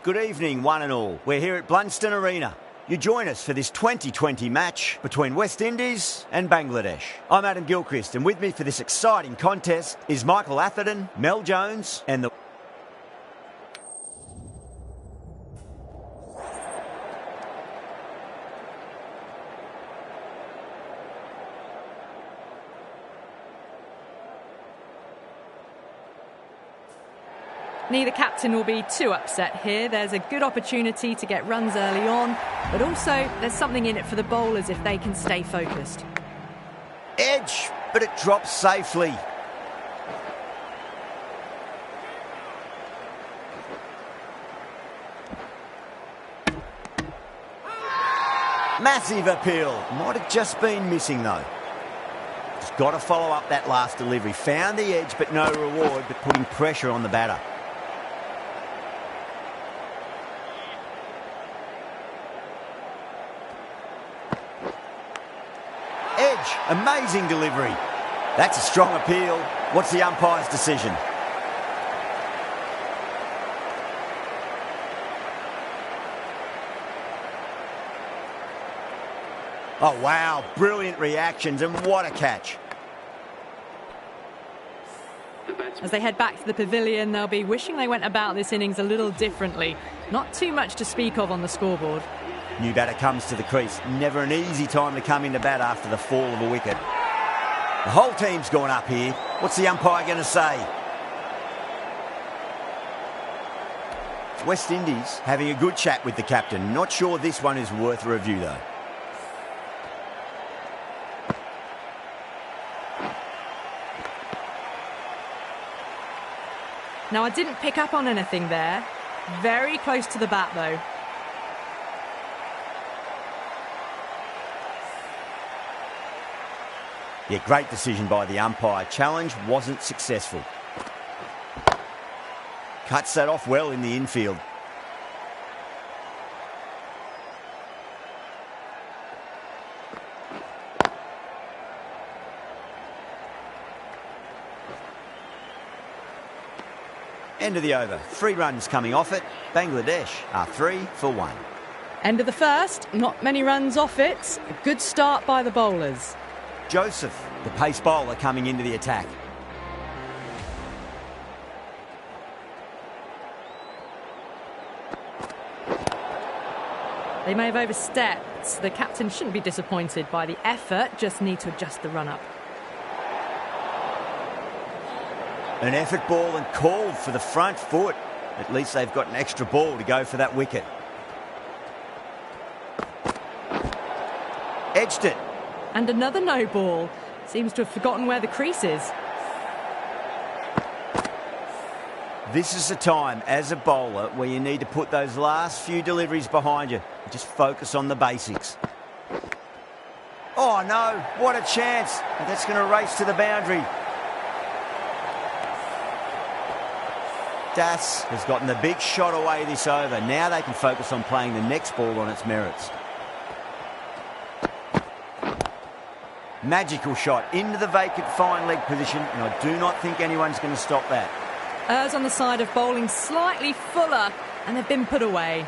Good evening, one and all. We're here at Blunston Arena. You join us for this 2020 match between West Indies and Bangladesh. I'm Adam Gilchrist, and with me for this exciting contest is Michael Atherton, Mel Jones, and the... Neither captain will be too upset here. There's a good opportunity to get runs early on, but also there's something in it for the bowlers if they can stay focused. Edge, but it drops safely. Massive appeal. Might have just been missing though. Just got to follow up that last delivery. Found the edge, but no reward, but putting pressure on the batter. Edge, amazing delivery. That's a strong appeal. What's the umpire's decision? Oh wow, brilliant reactions, and what a catch. As they head back to the pavilion, they'll be wishing they went about this innings a little differently. Not too much to speak of on the scoreboard. New batter comes to the crease. Never an easy time to come into bat after the fall of a wicket. The whole team's gone up here. What's the umpire going to say? West Indies having a good chat with the captain. Not sure this one is worth a review though. Now, I didn't pick up on anything there. Very close to the bat though. Yeah, great decision by the umpire. Challenge wasn't successful. Cuts that off well in the infield. End of the over. 3 runs coming off it. Bangladesh are 3 for 1. End of the first. Not many runs off it. A good start by the bowlers. Joseph, the pace bowler, coming into the attack. They may have overstepped. The captain shouldn't be disappointed by the effort, just need to adjust the run-up. An effort ball and called for the front foot. At least they've got an extra ball to go for that wicket. Edged it. And another no ball. Seems to have forgotten where the crease is. This is the time as a bowler where you need to put those last few deliveries behind you and just focus on the basics. Oh no, what a chance. That's going to race to the boundary. Das has gotten the big shot away this over. Now they can focus on playing the next ball on its merits. Magical shot into the vacant fine leg position, and I do not think anyone's going to stop that. Errs on the side of bowling slightly fuller, and they've been put away.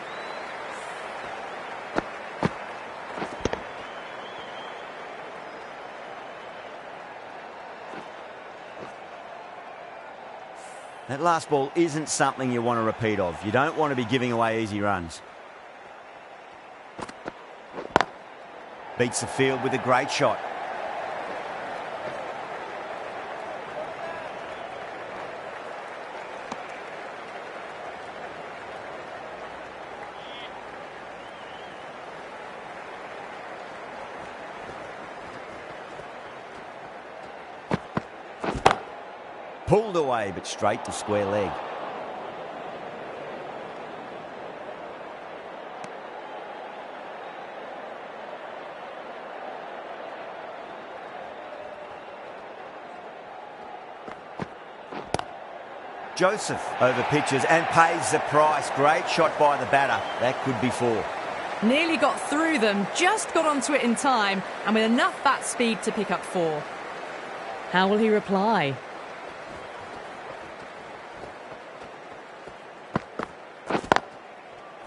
That last ball isn't something you want to repeat of. You don't want to be giving away easy runs. Beats the field with a great shot. Pulled away, but straight to square leg. Joseph over pitches and pays the price. Great shot by the batter. That could be 4. Nearly got through them, just got onto it in time, and with enough bat speed to pick up 4. How will he reply?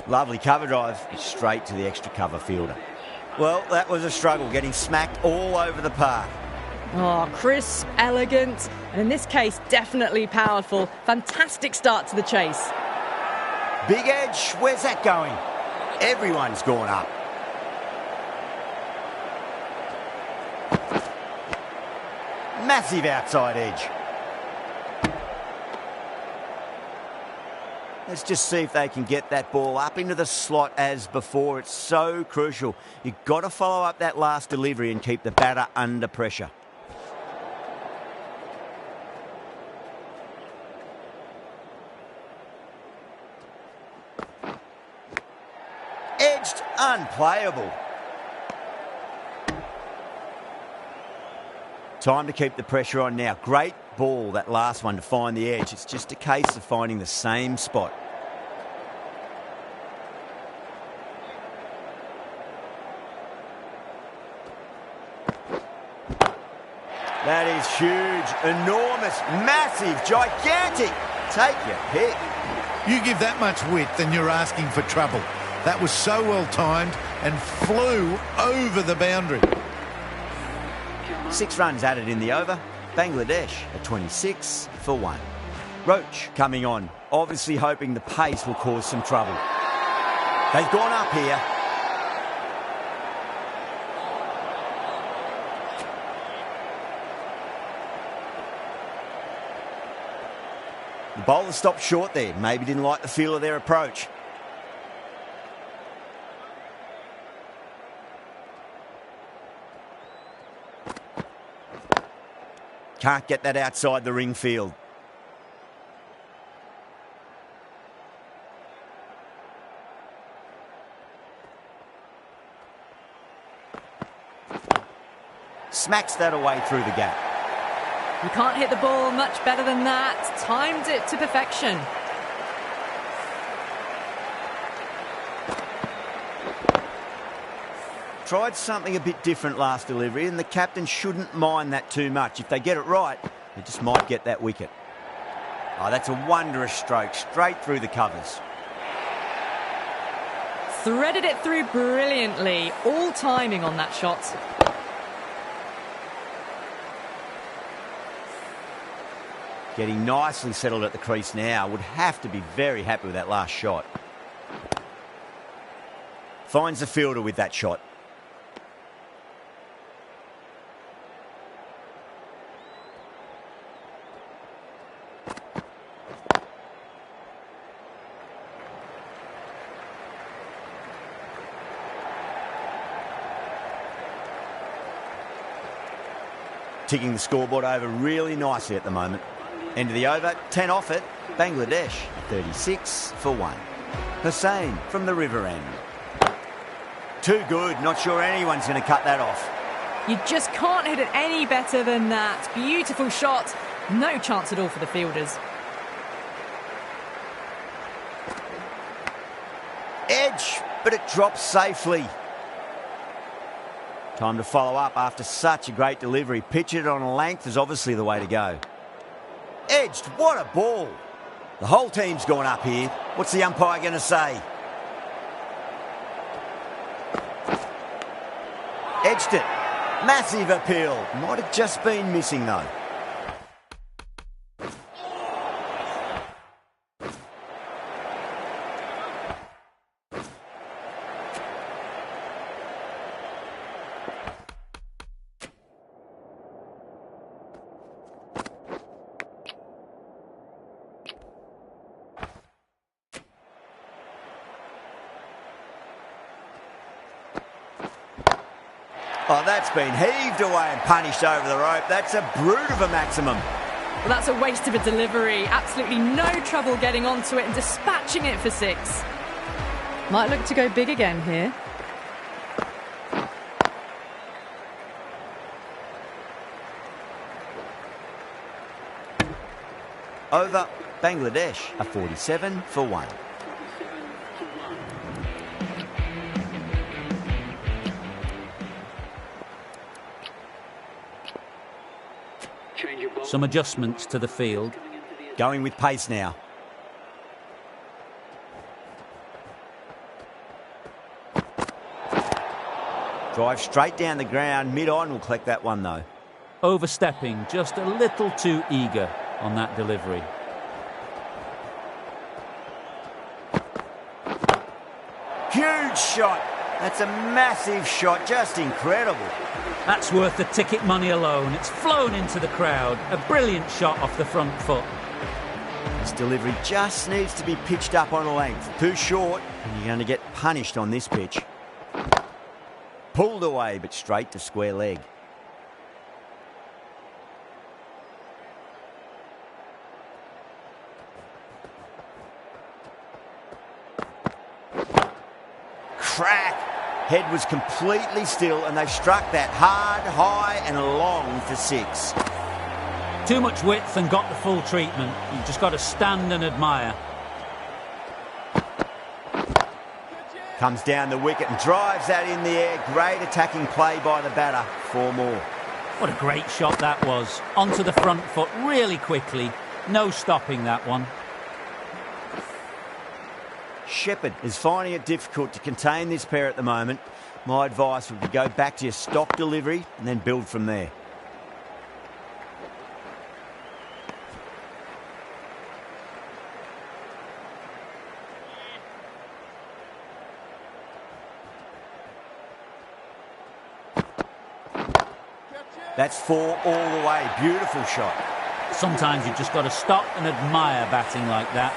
Lovely cover drive, straight to the extra cover fielder. Well, that was a struggle, getting smacked all over the park. Oh, crisp, elegant, and in this case, definitely powerful. Fantastic start to the chase. Big edge, where's that going? Everyone's gone up. Massive outside edge. Let's just see if they can get that ball up into the slot as before. It's so crucial. You've got to follow up that last delivery and keep the batter under pressure. Edged, unplayable. Time to keep the pressure on now. Great ball, that last one, to find the edge. It's just a case of finding the same spot. That is huge, enormous, massive, gigantic. Take your pick. You give that much width and you're asking for trouble. That was so well timed and flew over the boundary. 6 runs added in the over. Bangladesh at 26 for 1. Roach coming on, obviously hoping the pace will cause some trouble. They've gone up here. The bowler stopped short there. Maybe didn't like the feel of their approach. Can't get that outside the ring field. Smacks that away through the gap. You can't hit the ball much better than that. Timed it to perfection. Tried something a bit different last delivery, and the captain shouldn't mind that too much. If they get it right, they just might get that wicket. Oh, that's a wondrous stroke, straight through the covers. Threaded it through brilliantly. All timing on that shot. Getting nicely settled at the crease now. Would have to be very happy with that last shot. Finds the fielder with that shot. Ticking the scoreboard over really nicely at the moment. End of the over, 10 off it. Bangladesh, 36 for 1. Hussain from the river end. Too good, not sure anyone's going to cut that off. You just can't hit it any better than that. Beautiful shot. No chance at all for the fielders. Edge, but it drops safely. Time to follow up after such a great delivery. Pitch it on a length is obviously the way to go. Edged, what a ball. The whole team's gone up here. What's the umpire going to say? Edged it. Massive appeal. Might have just been missing though. Oh, that's been heaved away and punished over the rope. That's a brute of a maximum. Well, that's a waste of a delivery. Absolutely no trouble getting onto it and dispatching it for 6. Might look to go big again here. Over. Bangladesh are 47 for 1. Some adjustments to the field. Going with pace now. Drive straight down the ground. Mid-on will collect that one, though. Overstepping, just a little too eager on that delivery. Huge shot. That's a massive shot. Just incredible. That's worth the ticket money alone. It's flown into the crowd. A brilliant shot off the front foot. This delivery just needs to be pitched up on a length. Too short, and you're going to get punished on this pitch. Pulled away, but straight to square leg. Crack! Head was completely still, and they've struck that hard, high and long for 6. Too much width and got the full treatment. You've just got to stand and admire. Comes down the wicket and drives that in the air. Great attacking play by the batter. 4 more. What a great shot that was. Onto the front foot really quickly. No stopping that one. Shepherd is finding it difficult to contain this pair at the moment. My advice would be go back to your stock delivery and then build from there. That's 4 all the way. Beautiful shot. Sometimes you've just got to stop and admire batting like that.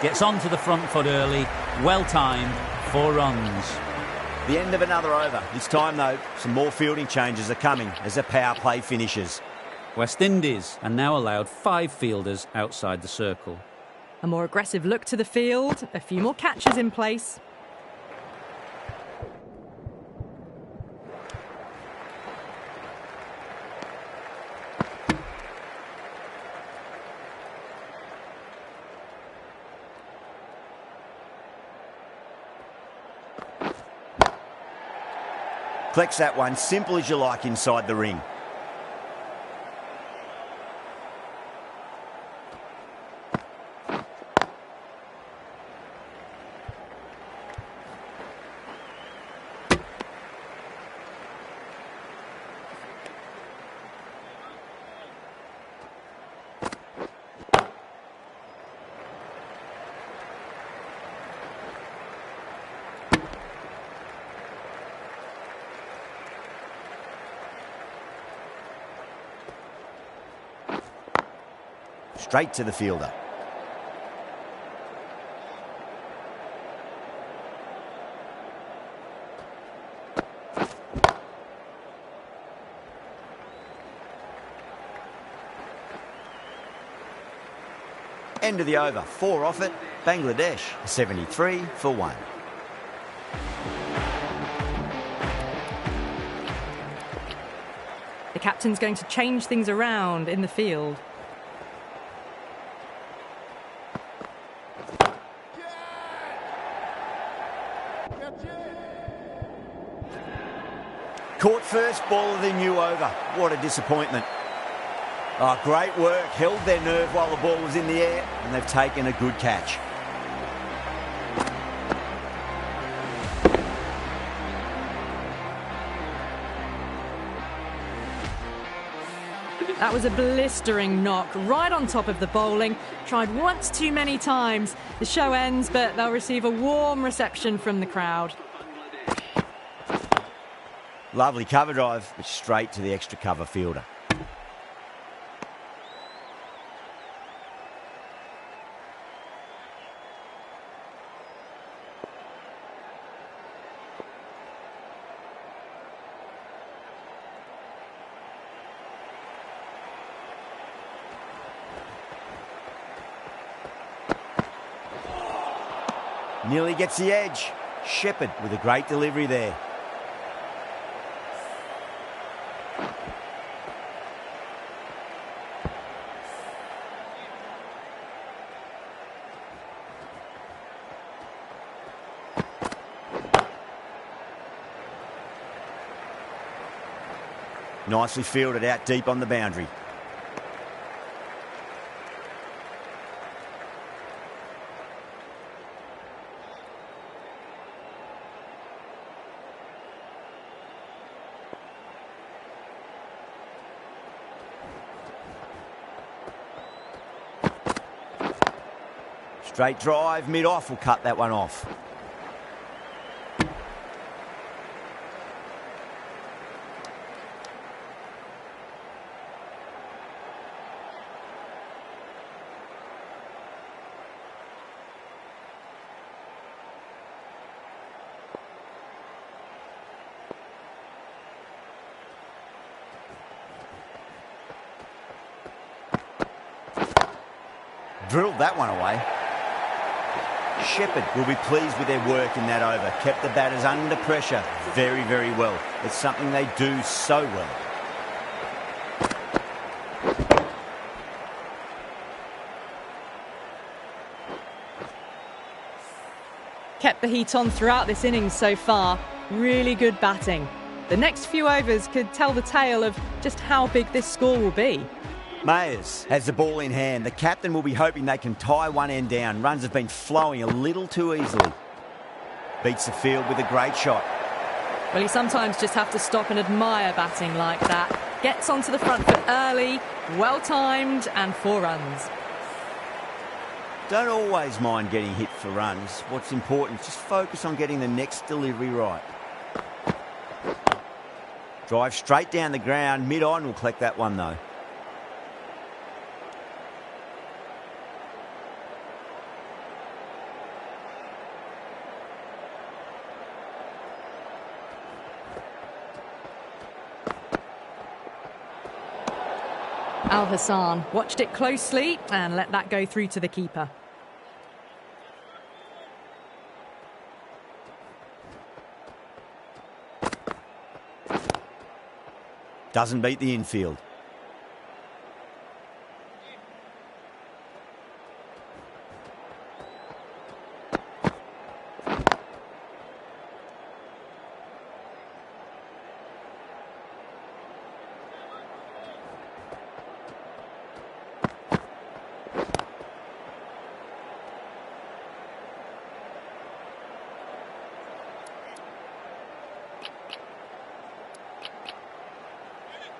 Gets onto the front foot early. Well timed. 4 runs. The end of another over. This time, though, some more fielding changes are coming as the power play finishes. West Indies are now allowed 5 fielders outside the circle. A more aggressive look to the field. A few more catches in place. Collects that one, simple as you like, inside the ring. Straight to the fielder. End of the over. 4 off it. Bangladesh 73 for 1. The captain's going to change things around in the field. Caught first ball of the new over. What a disappointment. Oh, great work. Held their nerve while the ball was in the air, and they've taken a good catch. That was a blistering knock right on top of the bowling. Tried once too many times. The show ends, but they'll receive a warm reception from the crowd. Lovely cover drive, but straight to the extra cover fielder. Nearly gets the edge. Shepherd with a great delivery there. Nicely fielded out deep on the boundary. Straight drive, mid-off will cut that one off. Drilled that one away. Shepherd will be pleased with their work in that over. Kept the batters under pressure very, very well. It's something they do so well. Kept the heat on throughout this innings so far. Really good batting. The next few overs could tell the tale of just how big this score will be. Mayers has the ball in hand. The captain will be hoping they can tie one end down. Runs have been flowing a little too easily. Beats the field with a great shot. Well, you sometimes just have to stop and admire batting like that. Gets onto the front foot early, well-timed, and 4 runs. Don't always mind getting hit for runs. What's important is just focus on getting the next delivery right. Drive straight down the ground. Mid-on will collect that one, though. Al Hassan watched it closely and let that go through to the keeper. Doesn't beat the infield.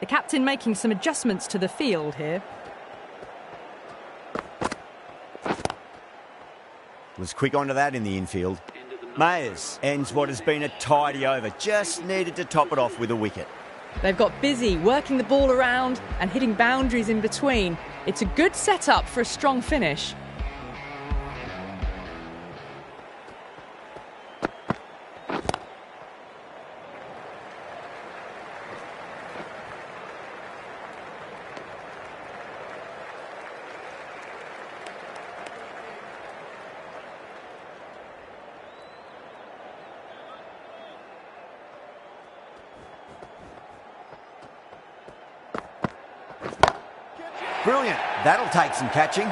The captain making some adjustments to the field here. Was quick onto that in the infield. Mayers ends what has been a tidy over. Just needed to top it off with a wicket. They've got busy working the ball around and hitting boundaries in between. It's a good setup for a strong finish. Brilliant. That'll take some catching.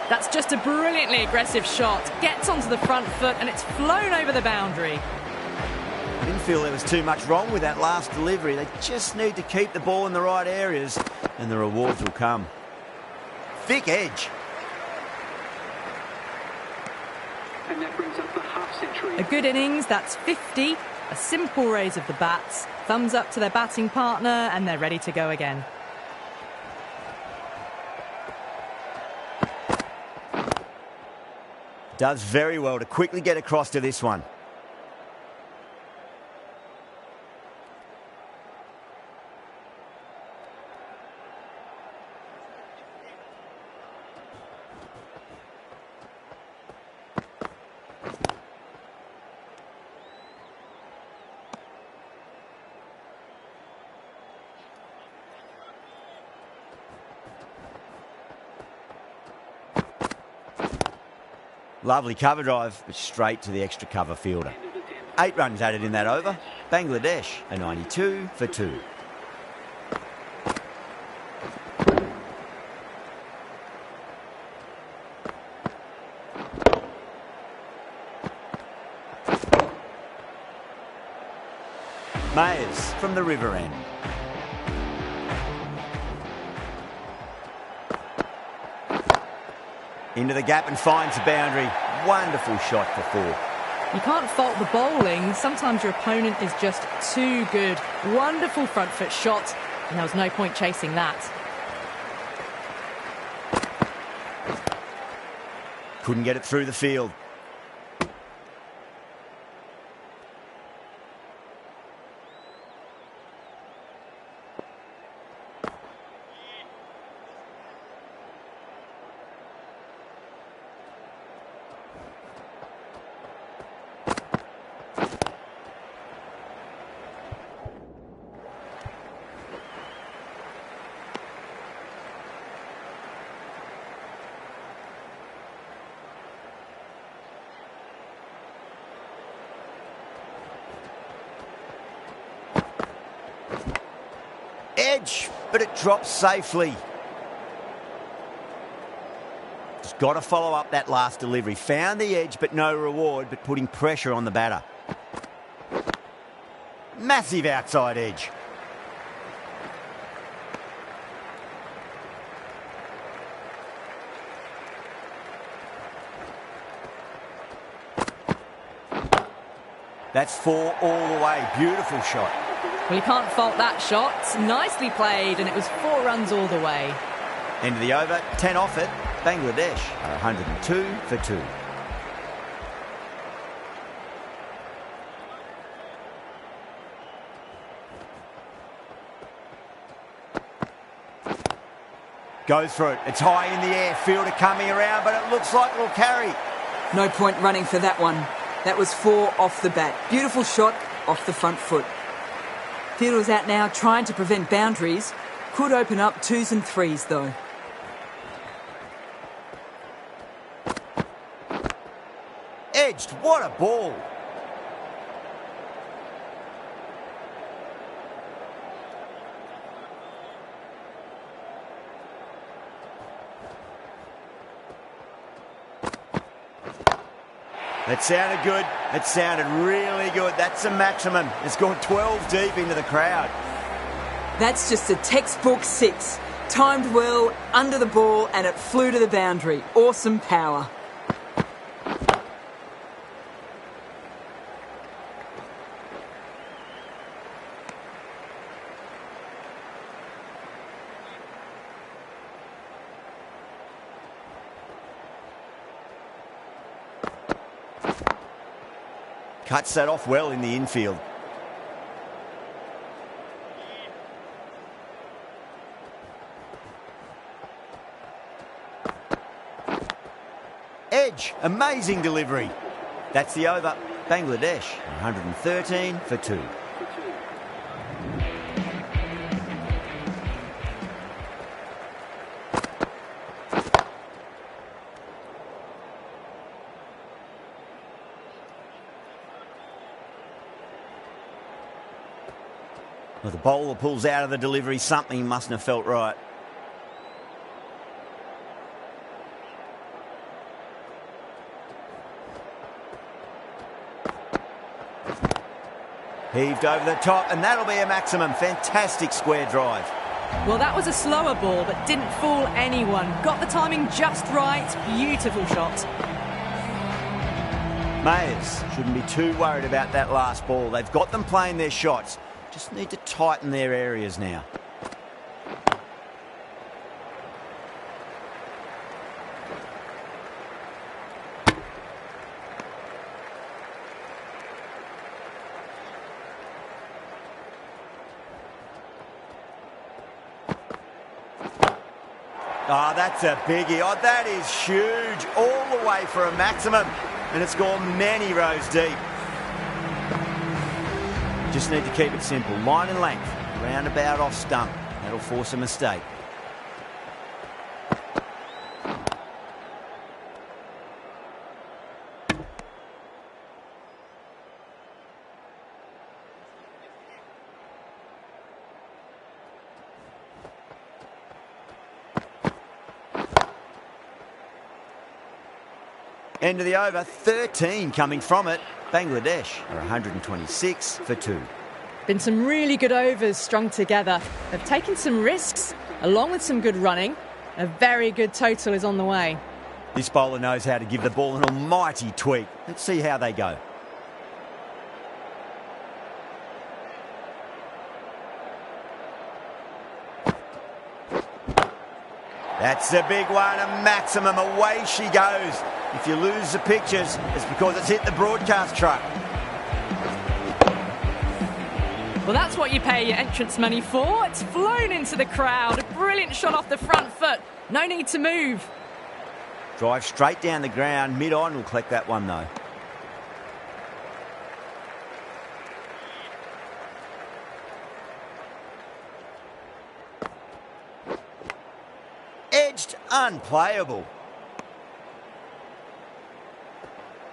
That's just a brilliantly aggressive shot. Gets onto the front foot and it's flown over the boundary. I didn't feel there was too much wrong with that last delivery. They just need to keep the ball in the right areas and the rewards will come. Thick edge. And that brings up the half-century. A good innings, that's 50. A simple raise of the bats. Thumbs up to their batting partner and they're ready to go again. Does very well to quickly get across to this one. Lovely cover drive, but straight to the extra cover fielder. 8 runs added in that over. Bangladesh, a 92 for 2. Mayers from the river end. Into the gap and finds the boundary. Wonderful shot for 4. You can't fault the bowling. Sometimes your opponent is just too good. Wonderful front foot shot, and there was no point chasing that. Couldn't get it through the field. Edge, but it drops safely. Just got to follow up that last delivery. Found the edge, but no reward, but putting pressure on the batter. Massive outside edge. That's 4 all the way. Beautiful shot. Well, you can't fault that shot. Nicely played, and it was 4 runs all the way. End of the over, 10 off it. Bangladesh are 102 for 2. Goes for it. It's high in the air. Fielder coming around, but it looks like it'll carry. No point running for that one. That was 4 off the bat. Beautiful shot off the front foot. Fielder's out now trying to prevent boundaries. Could open up 2s and 3s though. Edged. What a ball. That sounded good. It sounded really good. That's a maximum. It's gone 12 deep into the crowd. That's just a textbook 6. Timed well, under the ball, and it flew to the boundary. Awesome power. Cuts that off well in the infield. Edge, amazing delivery. That's the over. Bangladesh, 113 for 2. Well, the bowler pulls out of the delivery. Something mustn't have felt right. Heaved over the top, and that'll be a maximum. Fantastic square drive. Well, that was a slower ball, but didn't fool anyone. Got the timing just right. Beautiful shot. Mayers shouldn't be too worried about that last ball. They've got them playing their shots. Just need to tighten their areas now. Oh, that's a biggie. Oh, that is huge. All the way for a maximum. And it's gone many rows deep. Just need to keep it simple. Line and length. Roundabout off stump. That'll force a mistake. End of the over, 13 coming from it. Bangladesh are 126 for 2. Been some really good overs strung together. They've taken some risks, along with some good running. A very good total is on the way. This bowler knows how to give the ball an almighty tweak. Let's see how they go. That's a big one, a maximum. Away she goes. If you lose the pictures, it's because it's hit the broadcast truck. Well, that's what you pay your entrance money for. It's flown into the crowd. A brilliant shot off the front foot. No need to move. Drive straight down the ground. Mid-on will collect that one, though. Edged, unplayable.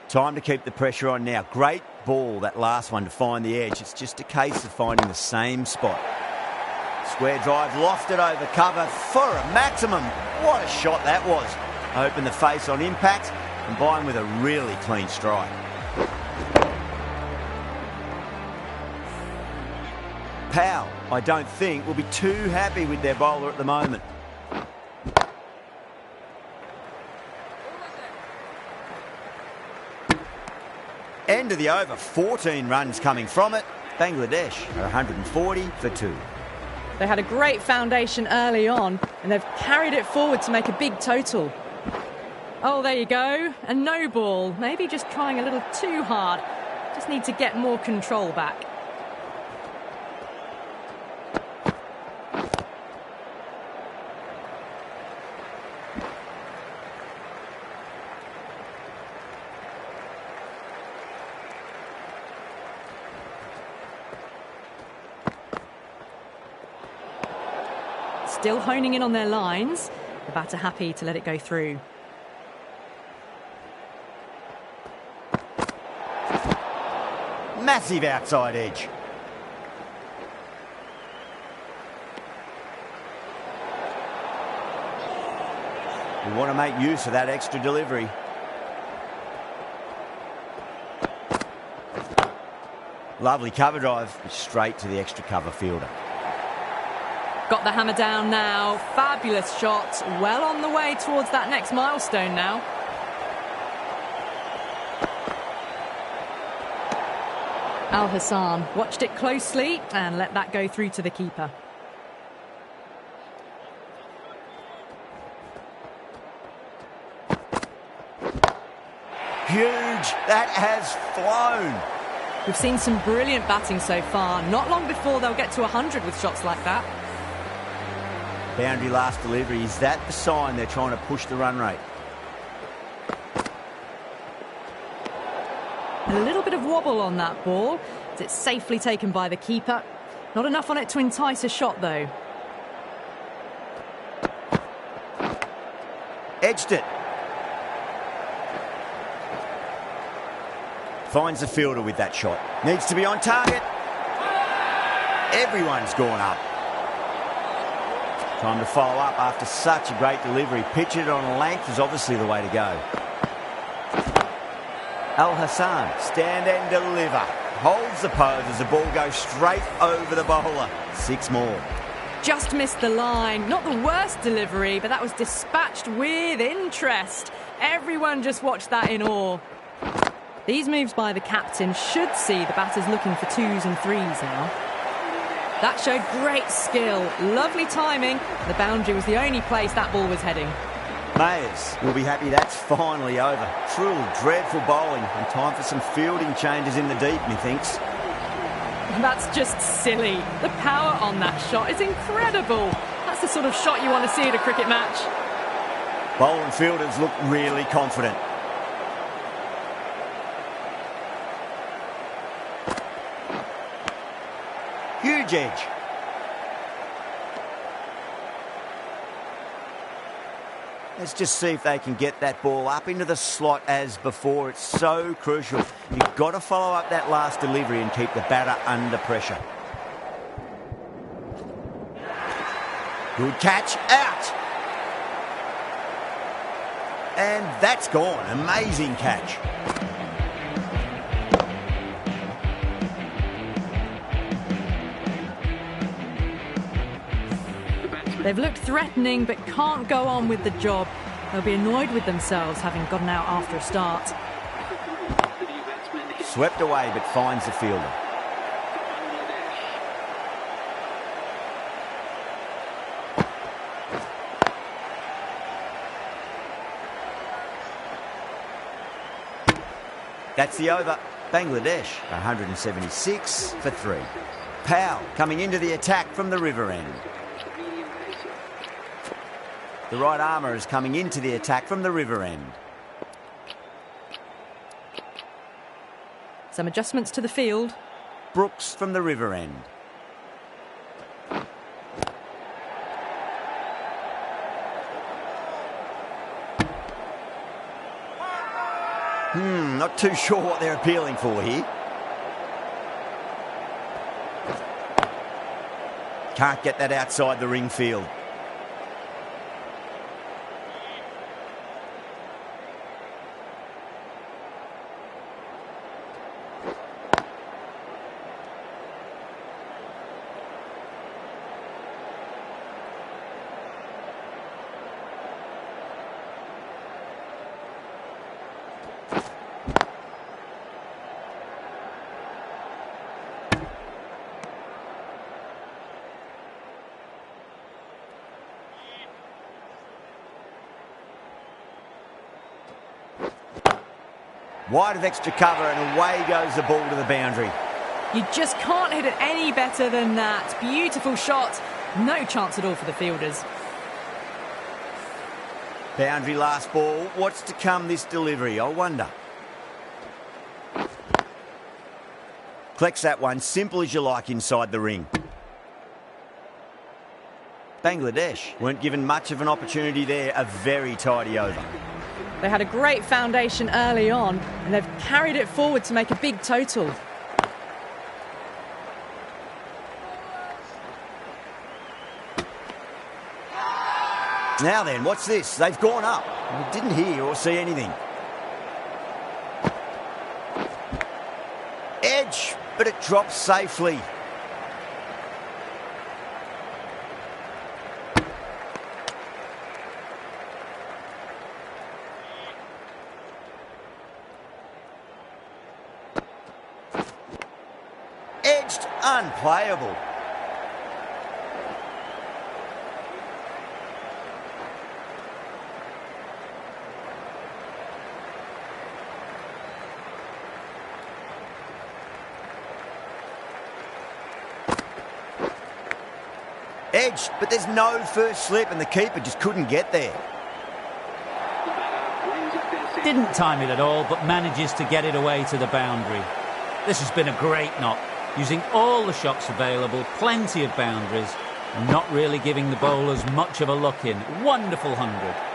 Time to keep the pressure on now. Great ball, that last one, to find the edge. It's just a case of finding the same spot. Square drive, lofted over cover for a maximum. What a shot that was. Open the face on impact, combined with a really clean strike. Powell, I don't think, will be too happy with their bowler at the moment. End of the over, 14 runs coming from it. Bangladesh are 140 for 2. They had a great foundation early on, and they've carried it forward to make a big total. Oh, there you go. A no ball. Maybe just trying a little too hard. Just need to get more control back. Still honing in on their lines. The batter happy to let it go through. Massive outside edge. We want to make use of that extra delivery. Lovely cover drive, straight to the extra cover fielder. Got the hammer down now. Fabulous shot. Well on the way towards that next milestone now. Al Hassan watched it closely and let that go through to the keeper. Huge. That has flown. We've seen some brilliant batting so far. Not long before they'll get to 100 with shots like that. Boundary last delivery. Is that the sign they're trying to push the run rate? A little bit of wobble on that ball. It's safely taken by the keeper. Not enough on it to entice a shot, though. Edged it. Finds the fielder with that shot. Needs to be on target. Everyone's gone up. Time to follow up after such a great delivery. Pitch it on length is obviously the way to go. Al Hassan, stand and deliver. Holds the pose as the ball goes straight over the bowler. 6 more. Just missed the line. Not the worst delivery, but that was dispatched with interest. Everyone just watched that in awe. These moves by the captain should see the batters looking for 2s and 3s now. That showed great skill. Lovely timing. The boundary was the only place that ball was heading. Mayers will be happy that's finally over. Truly dreadful bowling and time for some fielding changes in the deep, methinks. That's just silly. The power on that shot is incredible. That's the sort of shot you want to see at a cricket match. Bowler and fielders look really confident. Huge edge. Let's just see if they can get that ball up into the slot as before. It's so crucial. You've got to follow up that last delivery and keep the batter under pressure. Good catch, out. And that's gone. Amazing catch. They've looked threatening but can't go on with the job. They'll be annoyed with themselves having gotten out after a start. Swept away but finds the fielder. That's the over. Bangladesh, 176 for 3. Powell coming into the attack from the river end. The right armour is coming into the attack from the river end. Some adjustments to the field. Brooks from the river end. Not too sure what they're appealing for here. Can't get that outside the ring field. Wide of extra cover and away goes the ball to the boundary. You just can't hit it any better than that. Beautiful shot. No chance at all for the fielders. Boundary last ball. What's to come this delivery, I wonder. Collects that one, simple as you like inside the ring. Bangladesh weren't given much of an opportunity there. A very tidy over. They had a great foundation early on, and they've carried it forward to make a big total. Now then, what's this? They've gone up. We didn't hear or see anything. Edge, but it drops safely. Edged, unplayable. Edged, but there's no first slip and the keeper just couldn't get there. Didn't time it at all, but manages to get it away to the boundary. This has been a great knock, using all the shots available, plenty of boundaries, and not really giving the bowlers much of a look in. Wonderful 100.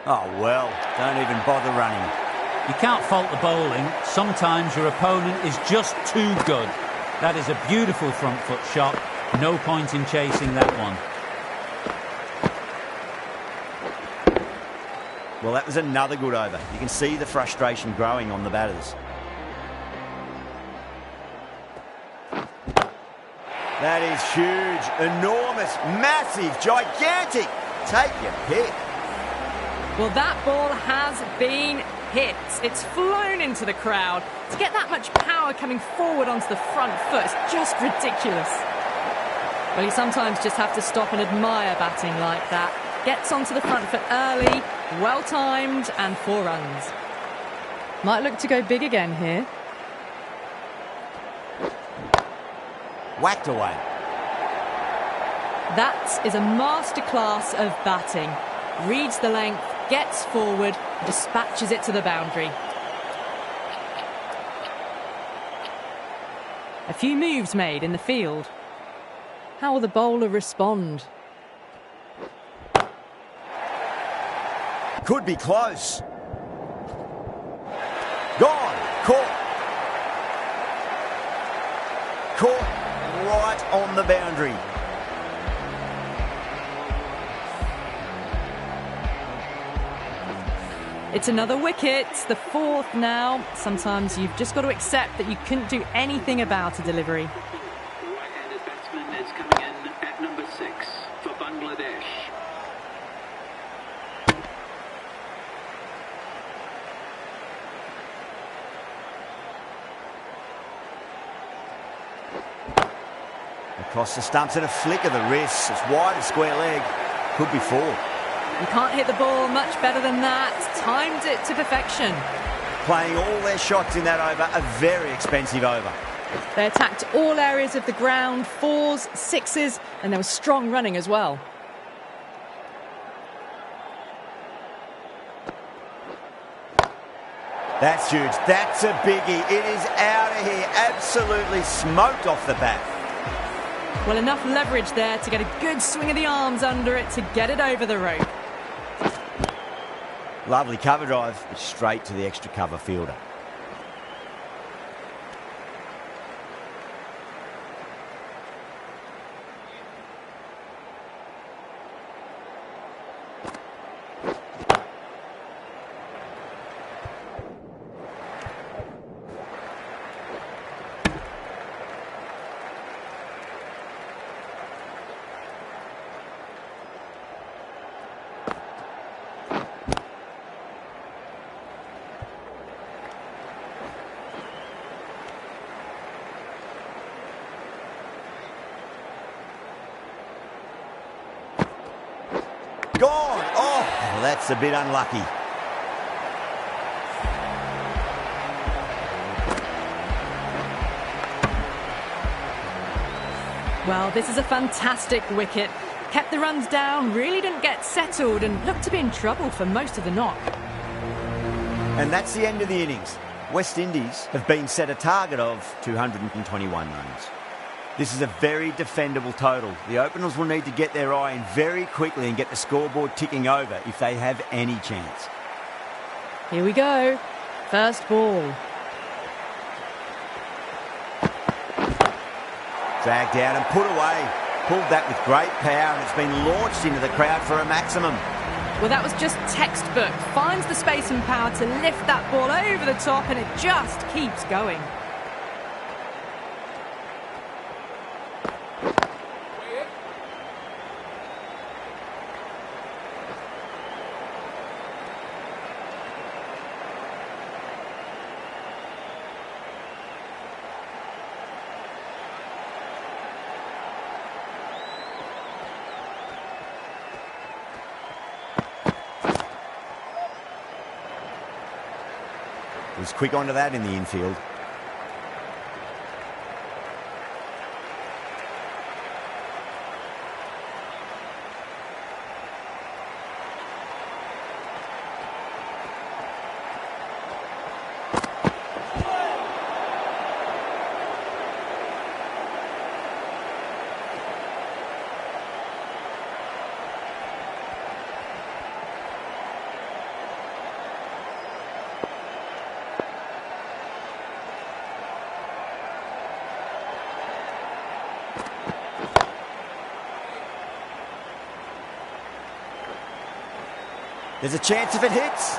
Oh, well, don't even bother running. You can't fault the bowling. Sometimes your opponent is just too good. That is a beautiful front foot shot. No point in chasing that one. Well, that was another good over. You can see the frustration growing on the batters. That is huge, enormous, massive, gigantic. Take your pick. Well, that ball has been hit. It's flown into the crowd. To get that much power coming forward onto the front foot is just ridiculous. Well, you sometimes just have to stop and admire batting like that. Gets onto the front foot early, well-timed, and 4 runs. Might look to go big again here. Whacked away. That is a masterclass of batting. Reads the length, gets forward, dispatches it to the boundary. A few moves made in the field. How will the bowler respond? Could be close. Gone. Caught. Caught right on the boundary. It's another wicket, the 4th now. Sometimes you've just got to accept that you couldn't do anything about a delivery. Right-handed batsman is coming in at number 6 for Bangladesh. Across the stumps and a flick of the wrist. It's wide of square leg. Could be four. You can't hit the ball much better than that. Timed it to perfection. Playing all their shots in that over, a very expensive over. They attacked all areas of the ground, fours, sixes, and there was strong running as well. That's huge. That's a biggie. It is out of here. Absolutely smoked off the bat. Well, enough leverage there to get a good swing of the arms under it to get it over the rope. Lovely cover drive, but straight to the extra cover fielder. Gone! Oh, that's a bit unlucky. Well, this is a fantastic wicket. Kept the runs down, really didn't get settled and looked to be in trouble for most of the knock. And that's the end of the innings. West Indies have been set a target of 221 runs. This is a very defendable total. The openers will need to get their eye in very quickly and get the scoreboard ticking over if they have any chance. Here we go. First ball. Dragged down and put away. Pulled that with great power and it's been launched into the crowd for a maximum. Well, that was just textbook. Finds the space and power to lift that ball over the top and it just keeps going. Was quick onto that in the infield. There's a chance if it hits.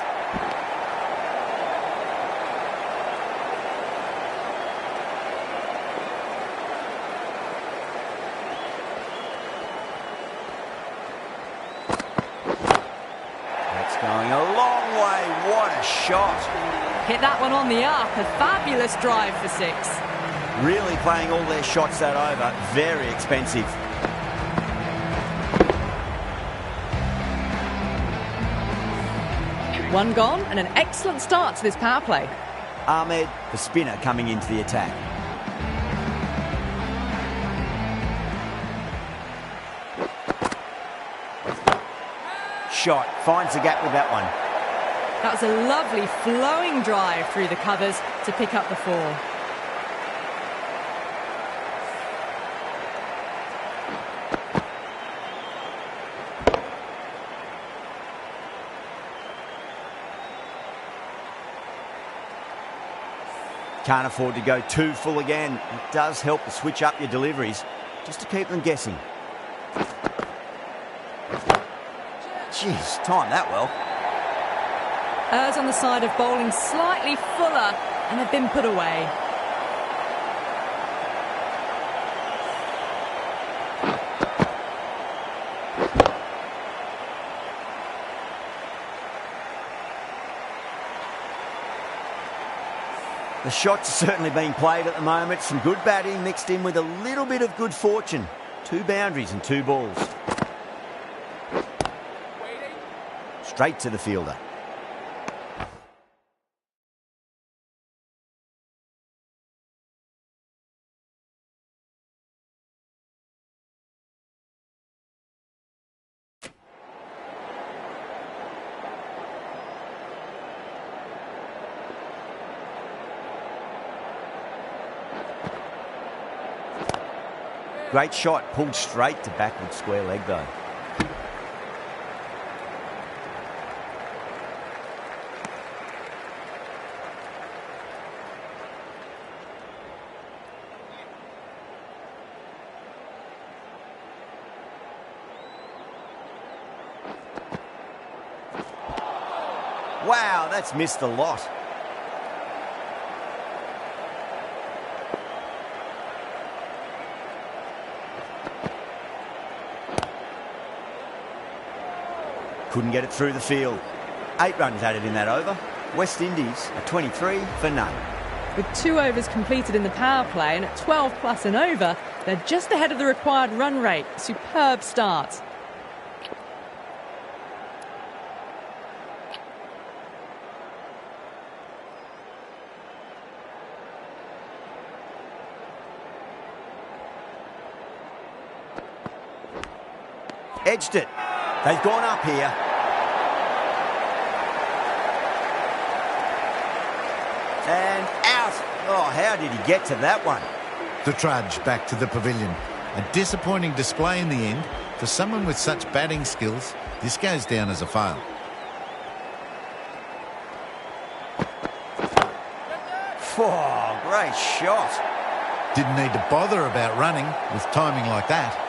That's going a long way. What a shot. Hit that one on the up. A fabulous drive for six. Really playing all their shots that over. Very expensive. One gone and an excellent start to this power play. Ahmed, the spinner, coming into the attack. Shot, finds the gap with that one. That was a lovely flowing drive through the covers to pick up the four. Can't afford to go too full again. It does help to switch up your deliveries, just to keep them guessing. Jeez, timed that well. Errs on the side of bowling slightly fuller and have been put away. The shots are certainly being played at the moment. Some good batting mixed in with a little bit of good fortune. 2 boundaries and 2 balls. Straight to the fielder. Great shot, pulled straight to backward square leg though. Wow, that's missed a lot. Couldn't get it through the field. 8 runs added in that over. West Indies are 23 for none. With 2 overs completed in the power play and at 12 plus and over, they're just ahead of the required run rate. Superb start. Edged it. They've gone up here. And out. Oh, how did he get to that one? The trudge back to the pavilion. A disappointing display in the end. For someone with such batting skills, this goes down as a fail. Oh, great shot. Didn't need to bother about running with timing like that.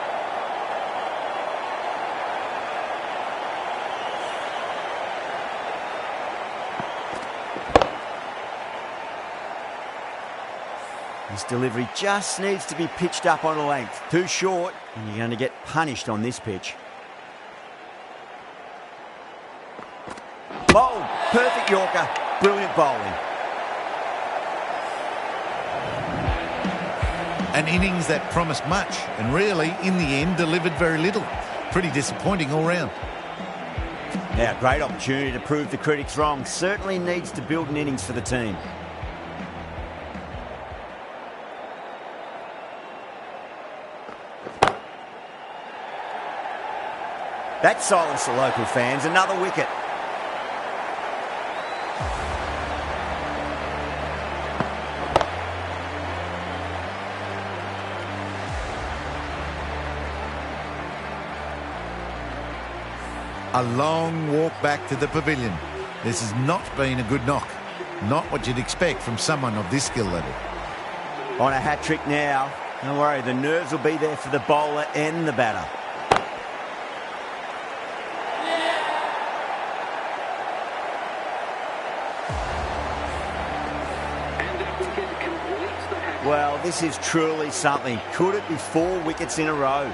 This delivery just needs to be pitched up on a length. Too short, and you're going to get punished on this pitch. Bowled. Perfect Yorker. Brilliant bowling. An innings that promised much and really, in the end, delivered very little. Pretty disappointing all round. Now, great opportunity to prove the critics wrong. Certainly needs to build an innings for the team. That silenced the local fans. Another wicket. A long walk back to the pavilion. This has not been a good knock. Not what you'd expect from someone of this skill level. On a hat-trick now. Don't worry, the nerves will be there for the bowler and the batter. Well, this is truly something. Could it be 4 wickets in a row?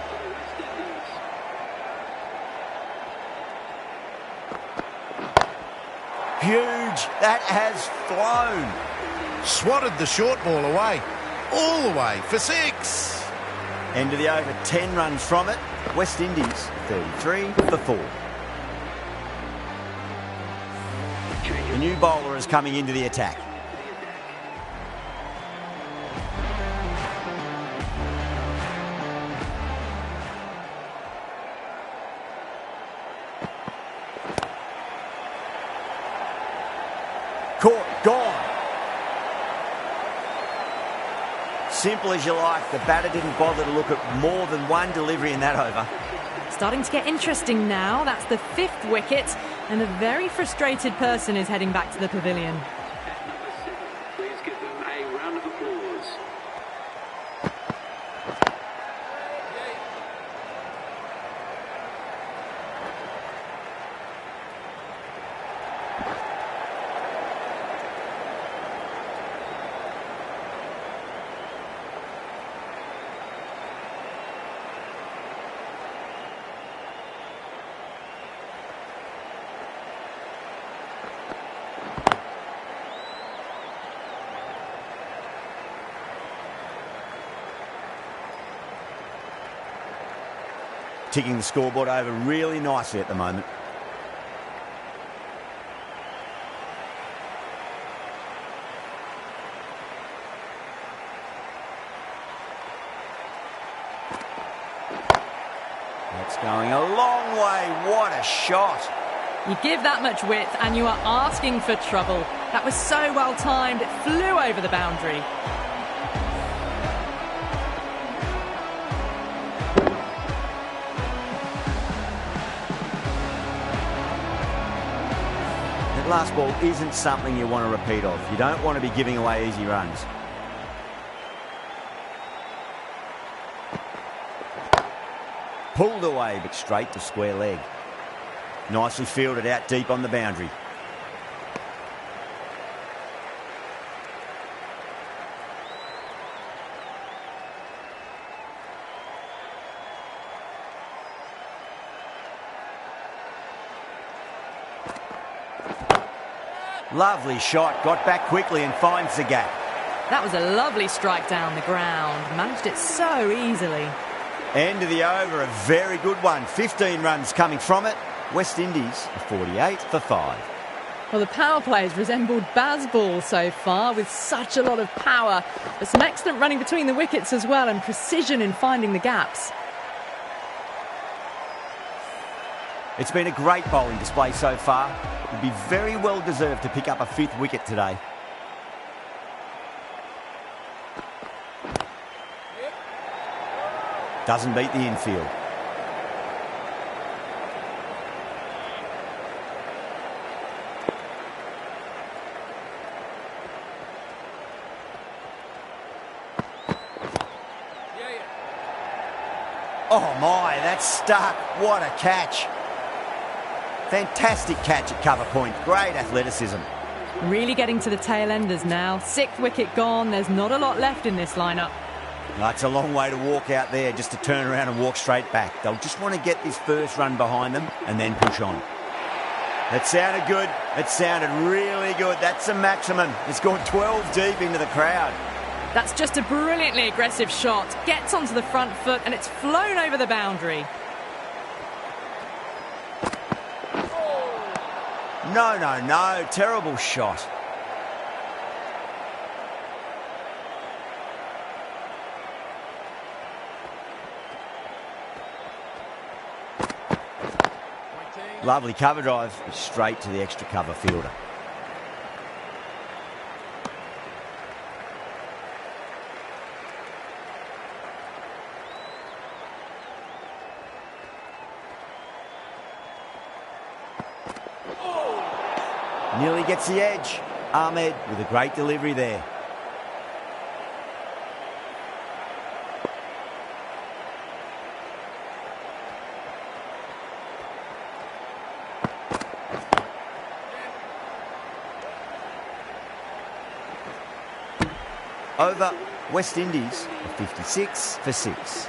Huge. That has flown. Swatted the short ball away. All the way for 6. End of the over, 10 runs from it. West Indies, 33 for 4. The new bowler is coming into the attack. Caught, gone. Simple as you like. The batter didn't bother to look at more than one delivery in that over. Starting to get interesting now. That's the 5th wicket, and a very frustrated person is heading back to the pavilion. Please give them a round of applause. ticking the scoreboard over really nicely at the moment. That's going a long way. What a shot. You give that much width and you are asking for trouble. That was so well timed, it flew over the boundary. That last ball isn't something you want to repeat of. You don't want to be giving away easy runs. Pulled away, but straight to square leg. Nicely fielded out deep on the boundary. Lovely shot, got back quickly and finds the gap. That was a lovely strike down the ground. Managed it so easily. End of the over, a very good one. 15 runs coming from it. West Indies are 48 for 5. Well, the power play has resembled baseball so far with such a lot of power. There's some excellent running between the wickets as well and precision in finding the gaps. It's been a great bowling display so far. Would be very well deserved to pick up a 5th wicket today. Doesn't beat the infield. Oh my, that's stuck. What a catch. Fantastic catch at cover point. Great athleticism. Really getting to the tail enders now. 6th wicket gone. There's not a lot left in this lineup. It's a long way to walk out there just to turn around and walk straight back. They'll just want to get this first run behind them and then push on. That sounded good. It sounded really good. That's the maximum. It's gone 12 deep into the crowd. That's just a brilliantly aggressive shot. Gets onto the front foot and it's flown over the boundary. No. Terrible shot. Lovely cover drive, straight to the extra cover fielder. Nearly gets the edge. Ahmed with a great delivery there. Over, West Indies are 56 for 6.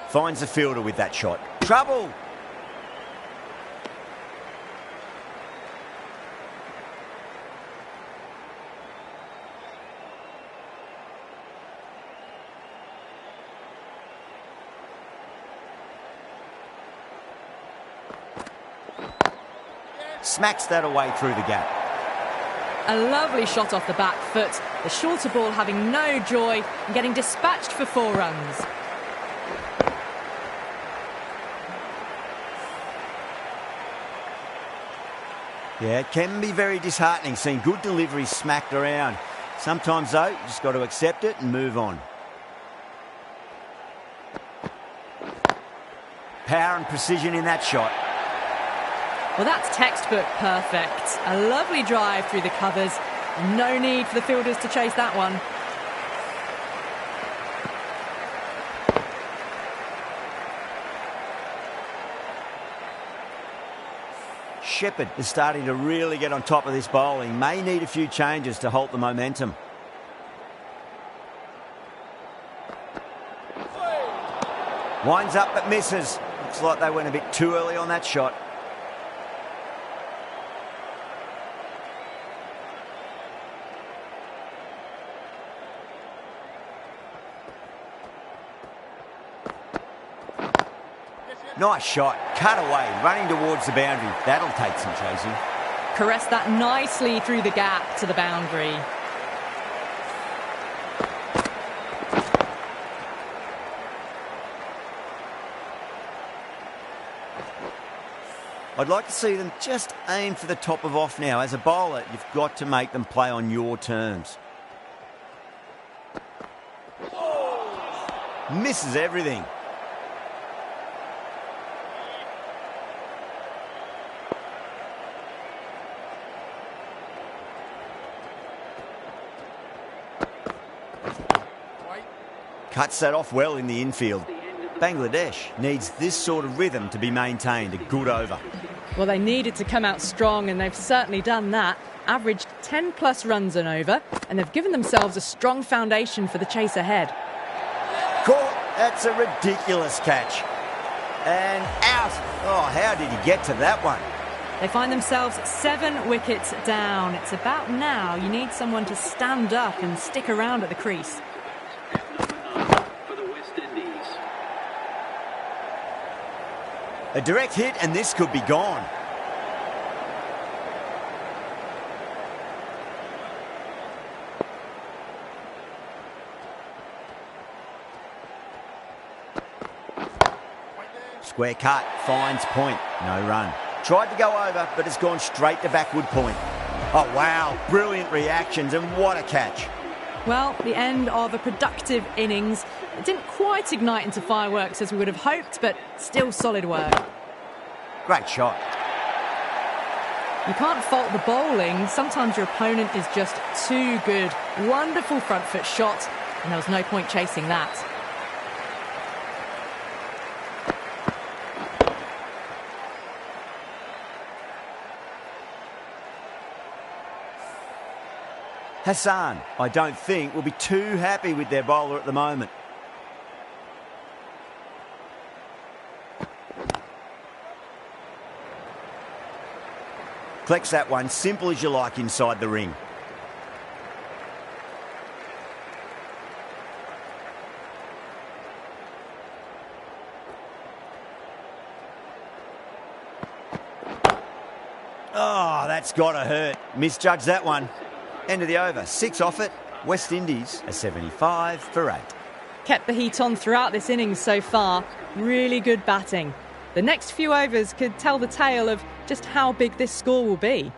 Finds the fielder with that shot. Trouble! Smacks that away through the gap. A lovely shot off the back foot. The shorter ball having no joy and getting dispatched for 4 runs. Yeah, it can be very disheartening seeing good deliveries smacked around. Sometimes, though, you just got to accept it and move on. Power and precision in that shot. Well, that's textbook perfect. A lovely drive through the covers. No need for the fielders to chase that one. Shepherd is starting to really get on top of this bowling. May need a few changes to halt the momentum. Winds up but misses. Looks like they went a bit too early on that shot. Nice shot. Cut away. Running towards the boundary. That'll take some chasing. Caressed that nicely through the gap to the boundary. I'd like to see them just aim for the top of off now. As a bowler, you've got to make them play on your terms. Misses everything. Cuts that off well in the infield. Bangladesh needs this sort of rhythm to be maintained. A good over. Well, they needed to come out strong, and they've certainly done that. Averaged 10-plus runs an over, and they've given themselves a strong foundation for the chase ahead. Caught. That's a ridiculous catch. And out. Oh, how did he get to that one? They find themselves 7 wickets down. It's about now you need someone to stand up and stick around at the crease. For the West Indies. A direct hit, and this could be gone. Square cut, finds point, no run. Tried to go over, but it's gone straight to backward point. Oh, wow, brilliant reactions, and what a catch. Well, the end of a productive innings. It didn't quite ignite into fireworks as we would have hoped, but still solid work. Great shot. You can't fault the bowling. Sometimes your opponent is just too good. Wonderful front foot shot, and there was no point chasing that. Hassan, I don't think, will be too happy with their bowler at the moment. Collects that one, simple as you like, inside the ring. Oh, that's got to hurt. Misjudged that one. End of the over. 6 off it. West Indies a 75 for 8. Kept the heat on throughout this innings so far. Really good batting. The next few overs could tell the tale of just how big this score will be.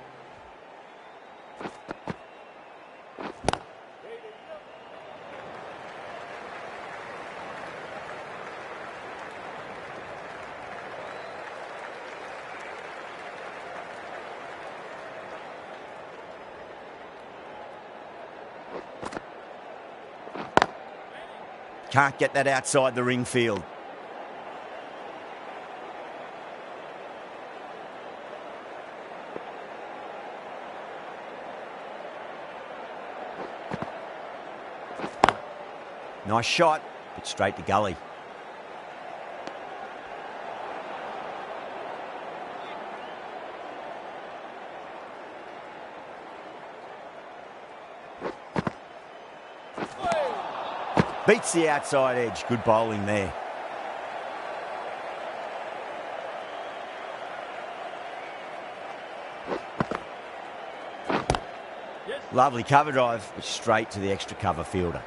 Can't get that outside the ring field. Nice shot, but straight to gully. Beats the outside edge. Good bowling there. Lovely cover drive, but straight to the extra cover fielder.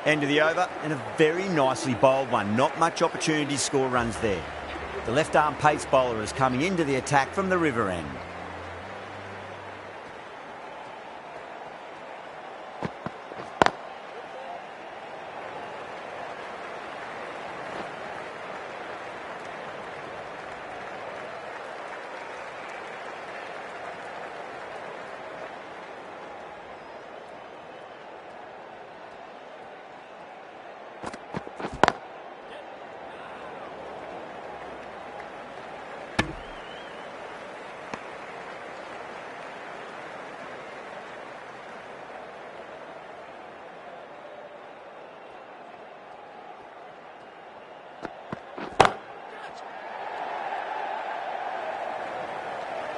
End of the over, and a very nicely bowled one. Not much opportunity to score runs there. The left-arm pace bowler is coming into the attack from the river end.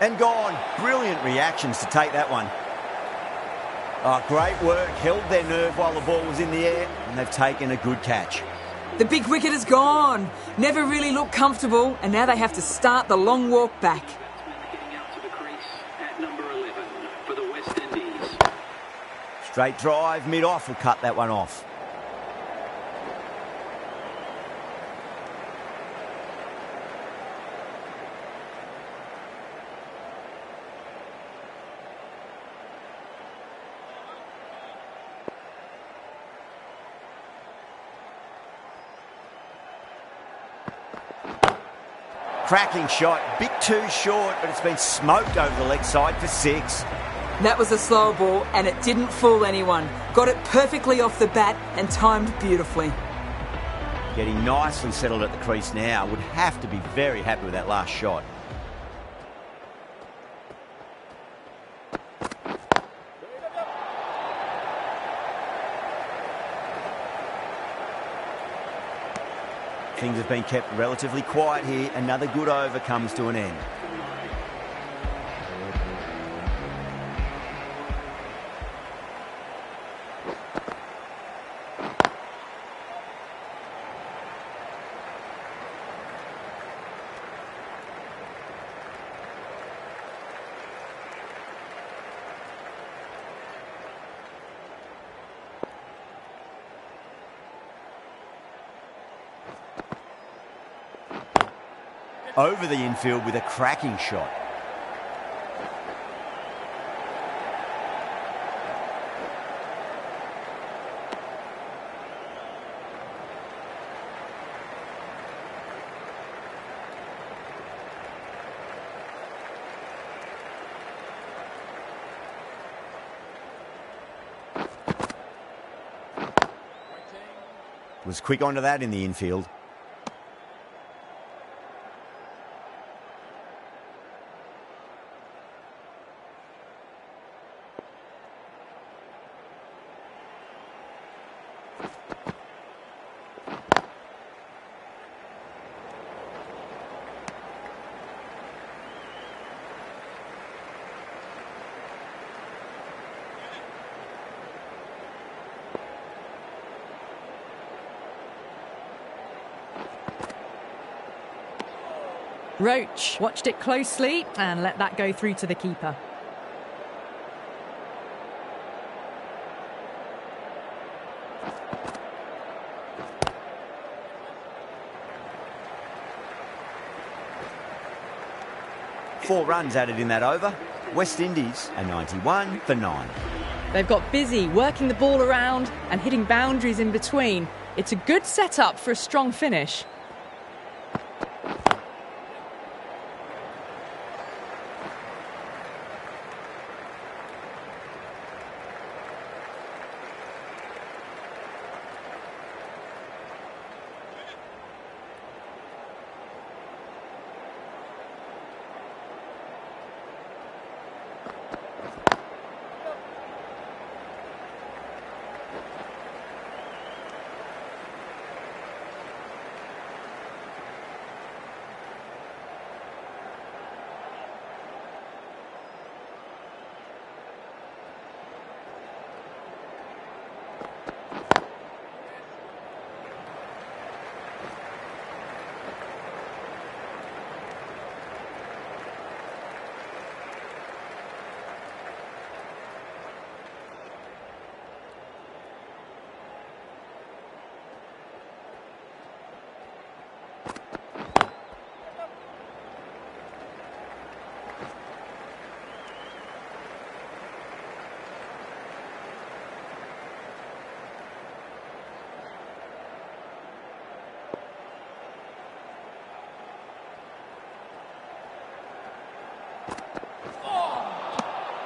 And gone. Brilliant reactions to take that one. Oh, great work. Held their nerve while the ball was in the air, and they've taken a good catch. The big wicket is gone. Never really looked comfortable, and now they have to start the long walk back. Getting out to the crease at number 11 for the West Indies. Straight drive, mid-off will cut that one off. Cracking shot, bit too short, but it's been smoked over the leg side for 6. That was a slower ball, and it didn't fool anyone. Got it perfectly off the bat and timed beautifully. Getting nicely settled at the crease now. Would have to be very happy with that last shot. Things have been kept relatively quiet here. Another good over comes to an end. Over the infield with a cracking shot. Was quick onto that in the infield. Roach watched it closely and let that go through to the keeper. Four runs added in that over. West Indies are 91 for 9. They've got busy working the ball around and hitting boundaries in between. It's a good setup for a strong finish.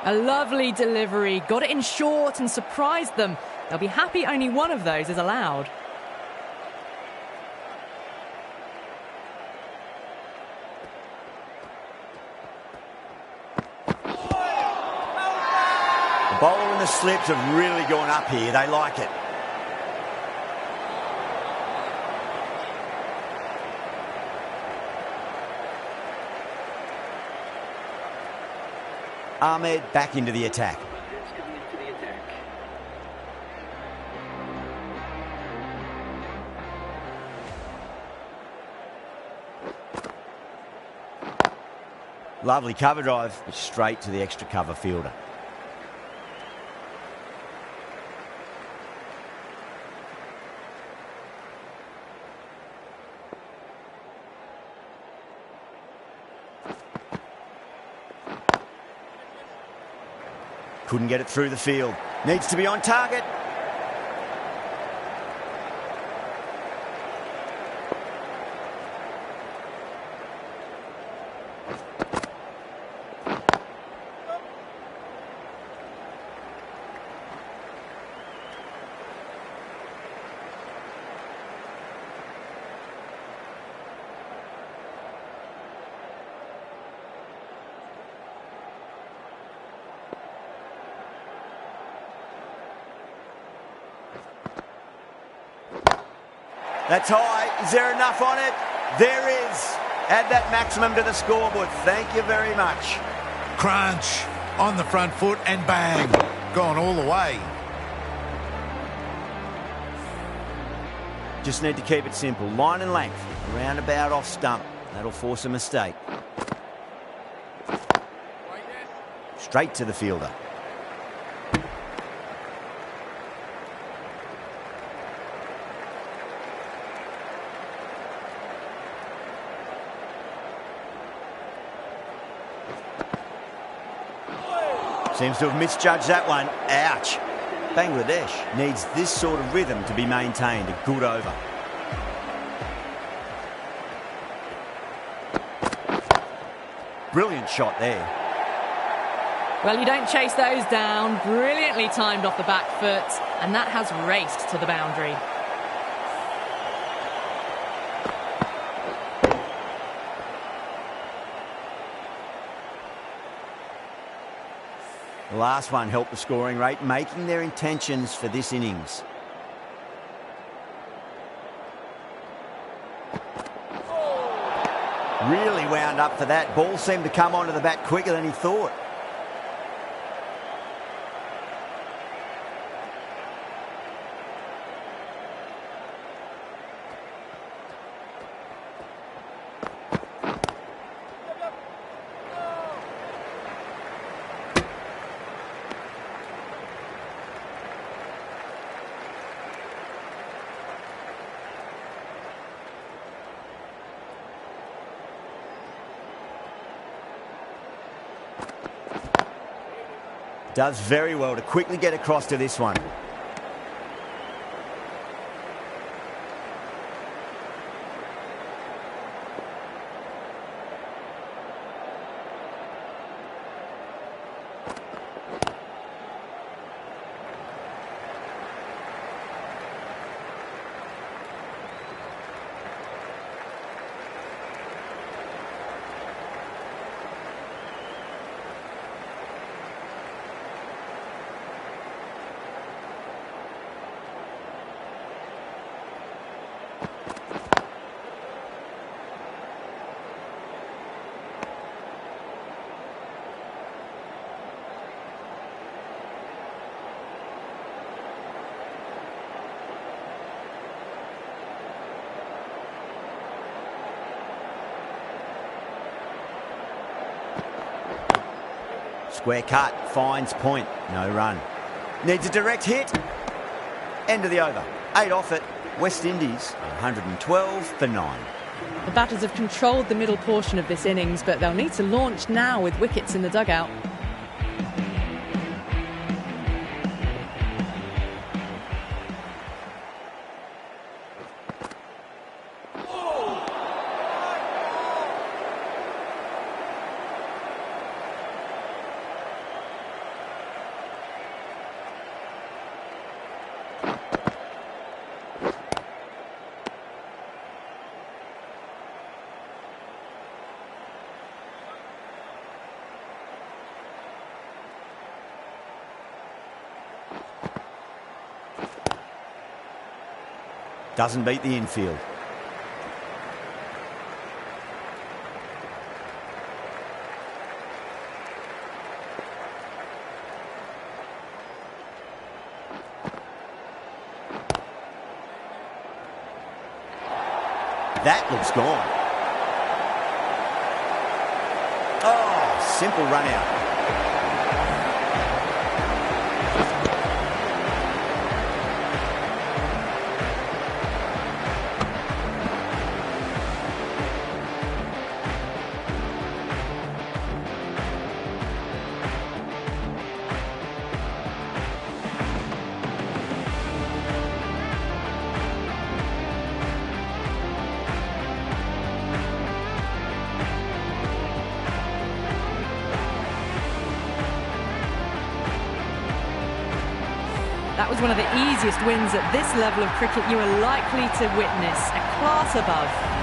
A lovely delivery, got it in short and surprised them. They'll be happy only one of those is allowed. The bowler and the slips have really gone up here. They like it. Ahmed back into the attack. It's coming into the attack. Lovely cover drive, but straight to the extra cover fielder. Couldn't get it through the field. Needs to be on target. That's high. Is there enough on it? There is. Add that maximum to the scoreboard. Thank you very much. Crunch on the front foot and bang. Gone all the way. Just need to keep it simple. Line and length. Roundabout off stump. That'll force a mistake. Straight to the fielder. Seems to have misjudged that one. Ouch. Bangladesh needs this sort of rhythm to be maintained. A good over. Brilliant shot there. Well, you don't chase those down. Brilliantly timed off the back foot, and that has raced to the boundary. The last one helped the scoring rate, making their intentions for this innings. Really wound up for that. Ball seemed to come onto the bat quicker than he thought. Does very well to quickly get across to this one. Square cut, finds point, no run. Needs a direct hit. End of the over. 8 off it. West Indies, 112 for 9. The batters have controlled the middle portion of this innings, but they'll need to launch now with wickets in the dugout. Doesn't beat the infield. That looks gone. Oh, simple run out. That was one of the easiest wins at this level of cricket you are likely to witness. A class above.